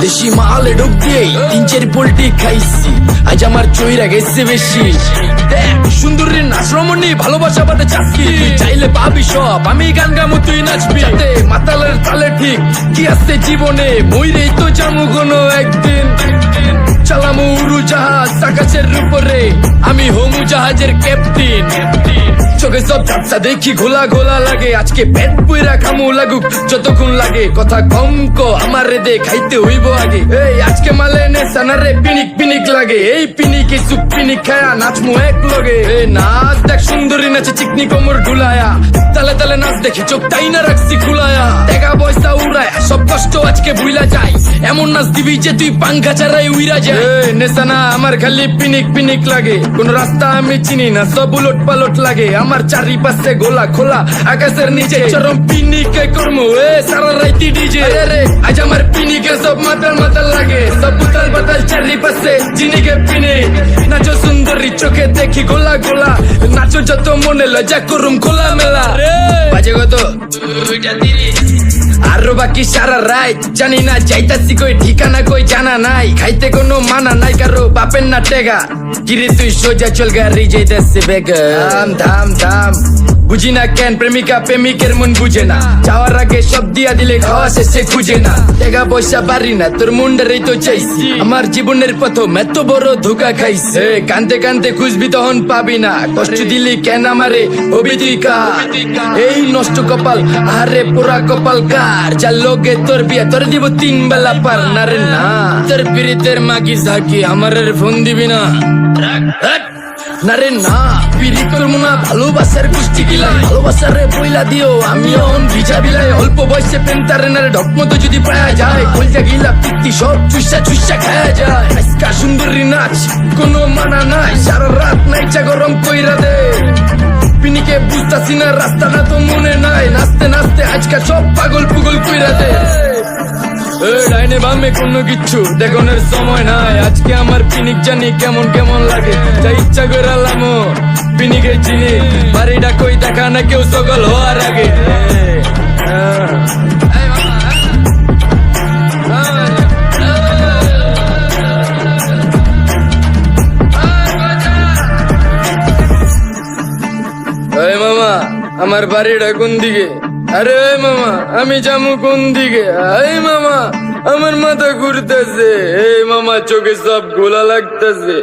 দেশি মালে ঢুক দিয়েই 3-4 পোল্টি খাইছি, আজ আমার চইরা গেছে বেশি। দেখ সুন্দরীর নাচ রমণী, ভালোবাসা বাদে চাচ্ছি, তুই চাইলে পাবি সব, আমি গান গামু তুই নাচবি। মাতালের তালে ঠিক কি আছে জীবনে, মইরেই তো জামু কোনো একদিন। চালামু উড়োজাহাজ আকাশের উপরে, আমি হোমু জাহাজের ক্যাপ্টেন। চোখে সব ঝাপসা দেখি ঘোলা ঘোলা লাগে, আজকে পেট পুইরা খামু লাগুক যতক্ষণ লাগে। কথা কম কো আমারে দে খাইতে হইব আগে, এই আজকে মালে নে সানারে পিনিক পিনিক লাগে। এই পিনিকে সুপ পিনিক খায়া নাচমু এক লগে। এই নাচ দেখ সুন্দরী নাচে চিকনি কোমর ঢুলায়া, তালে তালে নাচ দেখে চোখ তাই না রাখছি খুলায়া। টাকা পয়সা উড়ায় সব কষ্ট আজকে ভুইলা যায়, এমন নাচ দিবি যে তুই পাঙ্খা ছাড়াই উইরা যায়। নেশানা আমার খালি পিনিক পিনিক লাগে, কোন রাস্তা আমি চিনি না, সব উলট পালট লাগে। আমার চারিপাশে গোলা খোলা আকাশের নিচে, চরম পিনিকে করমু সারা রাইতি ডিজে। আজ আমার পিনিকে সব মাতাল মাতাল লাগে, সব উতাল বাতাল চারিপাশে চিনিকে পিনিক। নাচো সুন্দরী চোখে দেখি গোলা গোলা, নাচো যত মনে লজ্জা করুম খোলা মেলা। বাজে কত আরো বাকি সারা রাত জানি না, যাইতাছি কই ঠিকানা কই জানা নাই। খাইতে কোনো মানা নাই কারো বাপের না টেগা, কিরে তুই সোজা চল গাড়ি যাইতাছে বেগা। ধাম ধাম ধাম বুঝি না কেন প্রেমিকা প্রেমিকের মন বুঝে না, যাওয়ার আগে সব দিয়া দিলে খাওয়া শেষে খুঁজে না। টাকা পয়সা বাড়ি না তোর মুন্ডারেই তো চাইছি, আমার জীবনের প্রথম এত বড় ধোকা খাইছে। কানতে কানতে খুঁজবি তখন পাবি না, কষ্ট দিলি কেন আমারে হবি তুই কার। এই নষ্ট কপাল আরে পোড়া কপাল কার, যার লোকে তোর বিয়া তোর দিব 3 বেলা পার না রে না। তোর পিরিতের মাগি সাকি আমার ফোন দিবি না না রে না। পিরিত করবো না ভালোবাসার কুষ্টি গিলাই, ভালোবাসারে বইলা দিও আমিও ভিজা বিলাই। অল্প বয়সে পেন্টারে নারে ঢক মতো যদি পায়া যায়, কলজা গিলা পিত্তি সব চুষা চুষা খায়া যায়। আজকা সুন্দরী নাচ কোনো মানা নাই, সারা রাত নাইচা গরম কইরা দে। পিনিকে বুঝতাছি না রাস্তাটা তো মনে নাই, নাচতে নাচতে আজকা সব পাগল পুগল কইরা দে। ডাইনে বামে কোনো কিচ্ছু দেখনের সময় নাই, আজকে আমার পিনিক জানি কেমন কেমন লাগে। তাই ইচ্ছা করে লামো পিনিকে চিনি, বাড়িটা কই দেখা না কেউ সকল হওয়ার আগে। মামা আমার বাড়িটা কোন দিকে? আরে মামা আমি যামু কোন দিকে? এই মামা আমার মাথা ঘুরতেছে, এই মামা চোখে সব গোলা লাগতেছে।